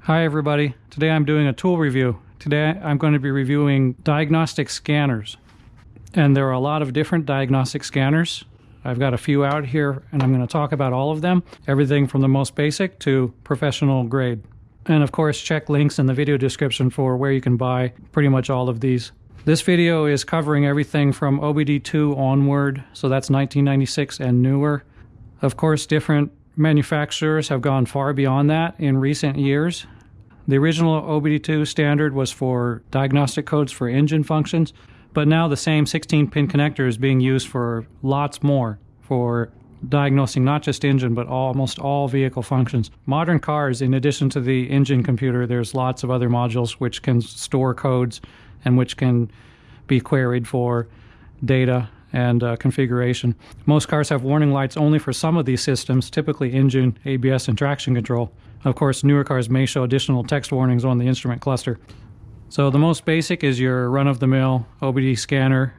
Hi everybody, today I'm doing a tool review. Today I'm going to be reviewing diagnostic scanners. And there are a lot of different diagnostic scanners. I've got a few out here and I'm going to talk about all of them. Everything from the most basic to professional grade. And of course check links in the video description for where you can buy pretty much all of these. This video is covering everything from OBD2 onward, so that's 1996 and newer. Of course different manufacturers have gone far beyond that in recent years. The original OBD2 standard was for diagnostic codes for engine functions, but now the same 16-pin connector is being used for lots more, for diagnosing not just engine, but almost all vehicle functions. Modern cars, in addition to the engine computer, there's lots of other modules which can store codes and which can be queried for data and configuration. Most cars have warning lights only for some of these systems, typically engine, ABS, and traction control. Of course, newer cars may show additional text warnings on the instrument cluster. So the most basic is your run-of-the-mill OBD scanner.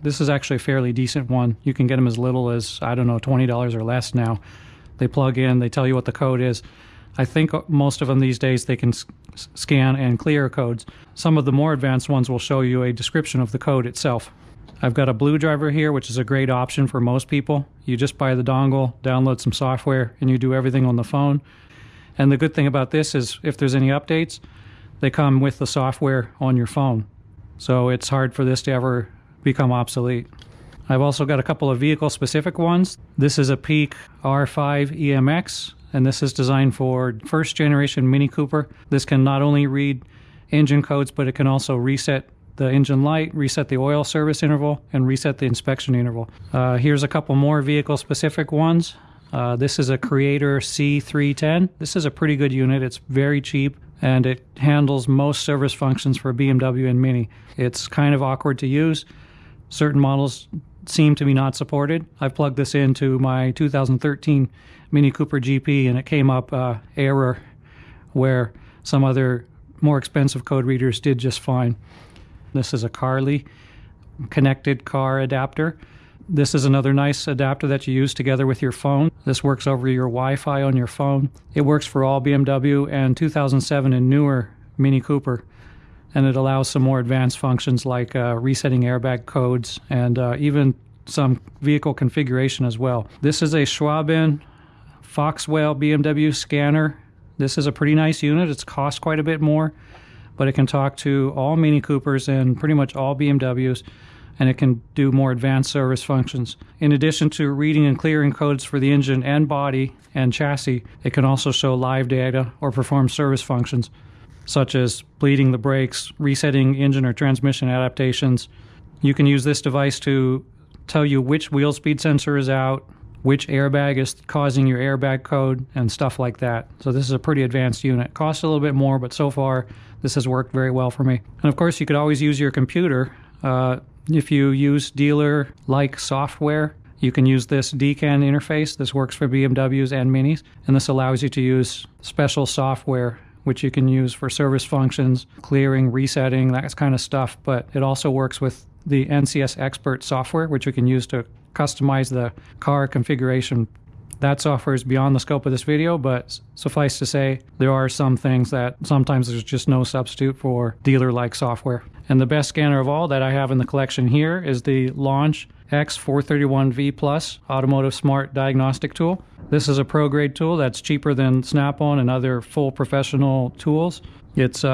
This is actually a fairly decent one. You can get them as little as, I don't know, $20 or less now. They plug in, they tell you what the code is. I think most of them these days they can scan and clear codes. Some of the more advanced ones will show you a description of the code itself. I've got a BlueDriver here, which is a great option for most people. You just buy the dongle, download some software, and you do everything on the phone. And the good thing about this is if there's any updates, they come with the software on your phone. So it's hard for this to ever become obsolete. I've also got a couple of vehicle-specific ones. This is a Peak R5 EMX, and this is designed for first-generation Mini Cooper. This can not only read engine codes, but it can also reset the engine light, reset the oil service interval, and reset the inspection interval. Here's a couple more vehicle-specific ones. This is a Creator C310. This is a pretty good unit. It's very cheap and it handles most service functions for BMW and Mini. It's kind of awkward to use. Certain models seem to be not supported. I've plugged this into my 2013 Mini Cooper GP and it came up error where some other more expensive code readers did just fine. This is a Carley Connected Car adapter. This is another nice adapter that you use together with your phone. This works over your Wi-Fi on your phone. It works for all BMW and 2007 and newer Mini Cooper. And it allows some more advanced functions like resetting airbag codes and even some vehicle configuration as well. This is a Schwab Foxwell BMW scanner. This is a pretty nice unit. It's cost quite a bit more, but it can talk to all Mini Coopers and pretty much all BMWs. And it can do more advanced service functions. In addition to reading and clearing codes for the engine and body and chassis, it can also show live data or perform service functions, such as bleeding the brakes, resetting engine or transmission adaptations. You can use this device to tell you which wheel speed sensor is out, which airbag is causing your airbag code, and stuff like that. So this is a pretty advanced unit. Costs a little bit more, but so far this has worked very well for me. And of course you could always use your computer. If you use dealer-like software, you can use this DCAN interface. This works for BMWs and Minis, and this allows you to use special software which you can use for service functions, clearing, resetting, that kind of stuff. But it also works with the NCS Expert software, which you can use to customize the car configuration. That software is beyond the scope of this video, but suffice to say, there are some things that sometimes there's just no substitute for dealer-like software. And the best scanner of all that I have in the collection here is the Launch X431 V Plus Automotive Smart Diagnostic Tool. This is a pro-grade tool that's cheaper than Snap-on and other full professional tools. It's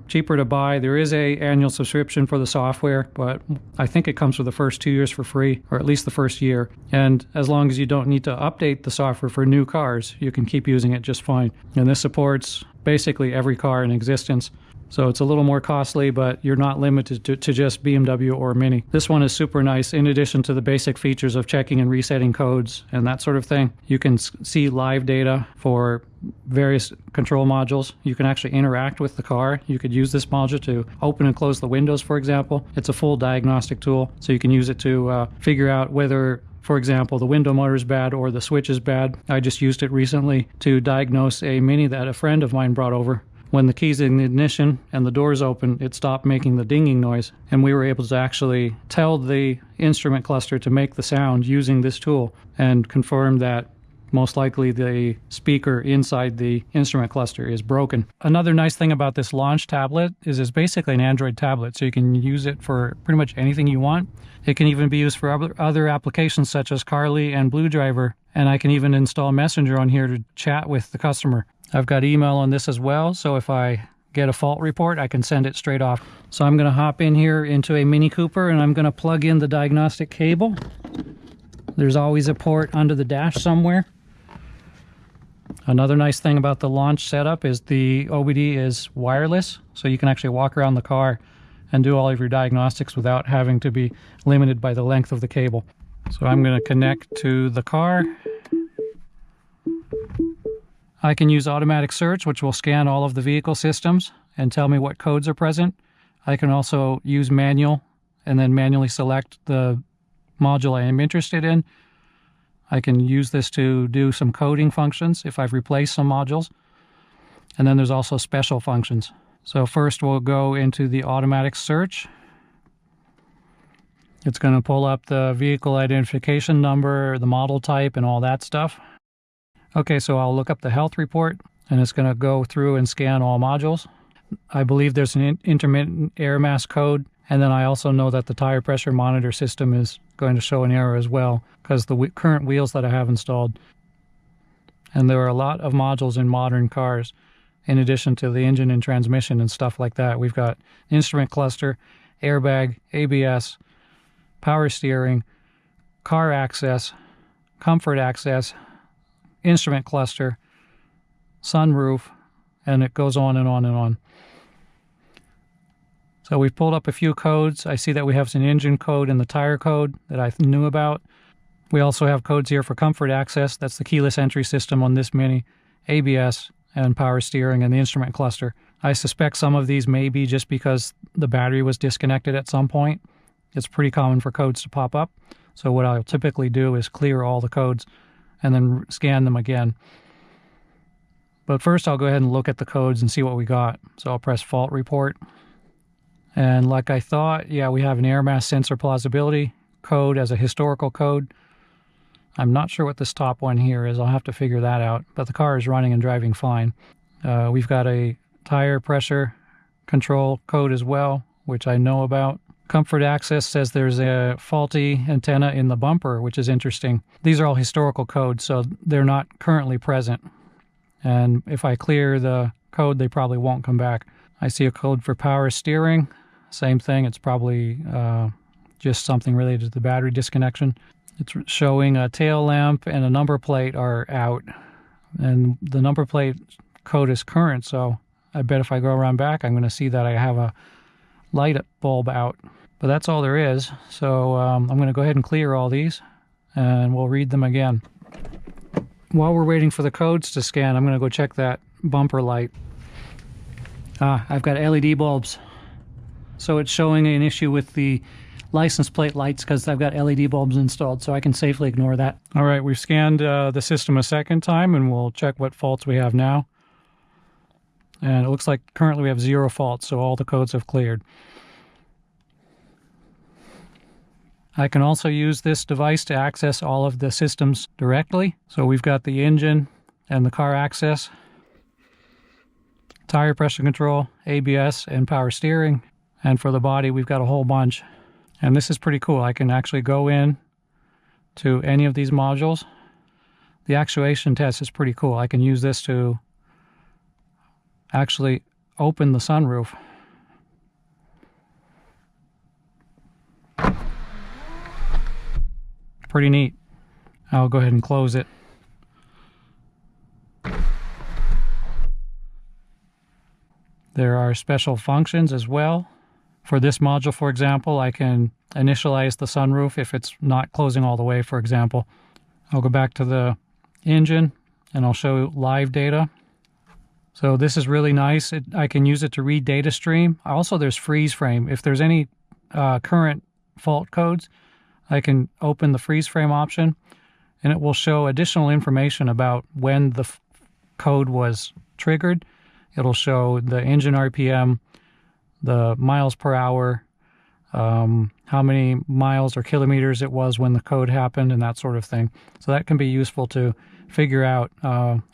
cheaper to buy. There is an annual subscription for the software, but I think it comes for the first 2 years for free, or at least the first year. And as long as you don't need to update the software for new cars, you can keep using it just fine. And this supports basically every car in existence. So it's a little more costly, but you're not limited to just BMW or Mini. This one is super nice. In addition to the basic features of checking and resetting codes and that sort of thing, you can see live data for various control modules. You can actually interact with the car. You could use this module to open and close the windows, for example. It's a full diagnostic tool, so you can use it to figure out whether, for example, the window motor is bad or the switch is bad. I just used it recently to diagnose a Mini that a friend of mine brought over. When the key's in the ignition and the doors open, it stopped making the dinging noise. And we were able to actually tell the instrument cluster to make the sound using this tool and confirm that Most likely the speaker inside the instrument cluster is broken. Another nice thing about this launch tablet is it's basically an Android tablet, so you can use it for pretty much anything you want. It can even be used for other applications such as Carley and BlueDriver, and I can even install Messenger on here to chat with the customer. I've got email on this as well, so if I get a fault report, I can send it straight off. So I'm going to hop in here into a Mini Cooper, and I'm going to plug in the diagnostic cable. There's always a port under the dash somewhere. Another nice thing about the launch setup is the OBD is wireless, so you can actually walk around the car and do all of your diagnostics without having to be limited by the length of the cable. So I'm going to connect to the car. I can use automatic search, which will scan all of the vehicle systems and tell me what codes are present. I can also use manual and then manually select the module I am interested in. I can use this to do some coding functions if I've replaced some modules. And then there's also special functions. So first we'll go into the automatic search. It's going to pull up the vehicle identification number, the model type, and all that stuff. Okay, so I'll look up the health report, and it's going to go through and scan all modules. I believe there's an intermittent air mass code, and then I also know that the tire pressure monitor system is going to show an error as well, because the current wheels that I have installed. And there are a lot of modules in modern cars, in addition to the engine and transmission and stuff like that. We've got instrument cluster, airbag, ABS, power steering, car access, comfort access, instrument cluster, sunroof, and it goes on and on and on. So we've pulled up a few codes. I see that we have an engine code and the tire code that I knew about. We also have codes here for comfort access. That's the keyless entry system on this Mini, ABS, and power steering, and the instrument cluster. I suspect some of these may be just because the battery was disconnected at some point. It's pretty common for codes to pop up. So what I'll typically do is clear all the codes and then scan them again. But first I'll go ahead and look at the codes and see what we got. So I'll press fault report. And like I thought, yeah, we have an air mass sensor plausibility code as a historical code. I'm not sure what this top one here is. I'll have to figure that out. But the car is running and driving fine. We've got a tire pressure control code as well, which I know about. Comfort access says there's a faulty antenna in the bumper, which is interesting. These are all historical codes, so they're not currently present. And if I clear the code, they probably won't come back. I see a code for power steering. Same thing. It's probably just something related to the battery disconnection. It's showing a tail lamp and a number plate are out. And the number plate code is current, so I bet if I go around back, I'm going to see that I have a light bulb out. But that's all there is. So I'm going to go ahead and clear all these, and we'll read them again. While we're waiting for the codes to scan, I'm going to go check that bumper light. I've got LED bulbs. So it's showing an issue with the license plate lights because I've got LED bulbs installed, so I can safely ignore that. All right, we've scanned the system a second time, and we'll check what faults we have now. And it looks like currently we have 0 faults, so all the codes have cleared. I can also use this device to access all of the systems directly. So we've got the engine and the car access, tire pressure control, ABS, and power steering. And for the body, we've got a whole bunch. And this is pretty cool. I can actually go in to any of these modules. The actuation test is pretty cool. I can use this to actually open the sunroof. Pretty neat. I'll go ahead and close it. There are special functions as well. For this module, for example, I can initialize the sunroof if it's not closing all the way, for example. I'll go back to the engine and I'll show live data. So this is really nice. I can use it to read data stream. Also, there's freeze frame. If there's any current fault codes, I can open the freeze frame option and it will show additional information about when the code was triggered. It'll show the engine RPM, the miles per hour, how many miles or kilometers it was when the code happened, and that sort of thing. So that can be useful to figure out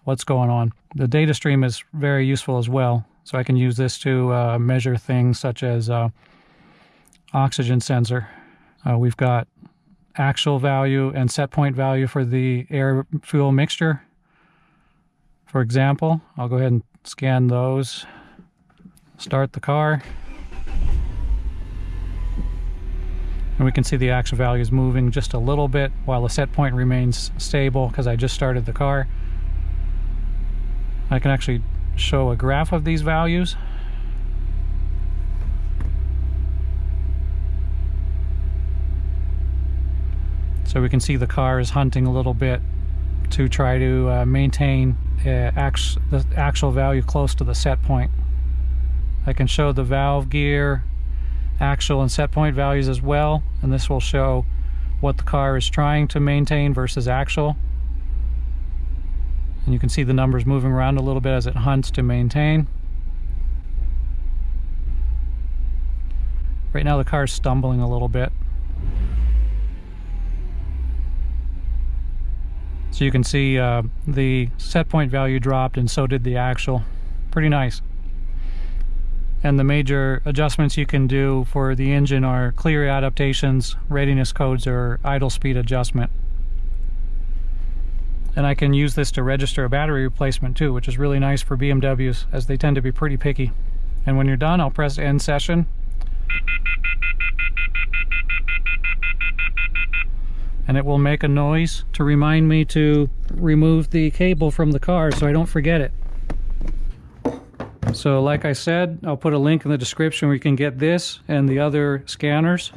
what's going on. The data stream is very useful as well, so I can use this to measure things such as oxygen sensor. We've got actual value and set point value for the air fuel mixture. For example, I'll go ahead and scan those. Start the car. And we can see the actual value is moving just a little bit while the set point remains stable because I just started the car. I can actually show a graph of these values. So we can see the car is hunting a little bit to try to maintain the actual value close to the set point. I can show the valve gear, actual and set point values as well, and this will show what the car is trying to maintain versus actual. And you can see the numbers moving around a little bit as it hunts to maintain. Right now the car is stumbling a little bit. So you can see the set point value dropped and so did the actual. Pretty nice. And the major adjustments you can do for the engine are clear adaptations, readiness codes, or idle speed adjustment. And I can use this to register a battery replacement too, which is really nice for BMWs as they tend to be pretty picky. And when you're done, I'll press end session. And it will make a noise to remind me to remove the cable from the car so I don't forget it. So like I said, I'll put a link in the description where you can get this and the other scanners.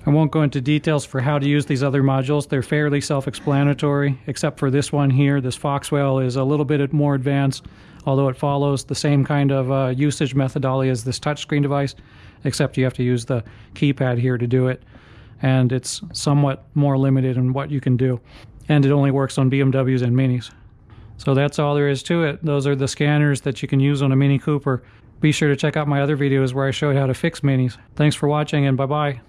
I won't go into details for how to use these other modules. They're fairly self-explanatory, except for this one here. This Foxwell is a little bit more advanced, although it follows the same kind of usage methodology as this touchscreen device, except you have to use the keypad here to do it. And it's somewhat more limited in what you can do. And it only works on BMWs and Minis. So that's all there is to it. Those are the scanners that you can use on a Mini Cooper. Be sure to check out my other videos where I show you how to fix Minis. Thanks for watching and bye-bye.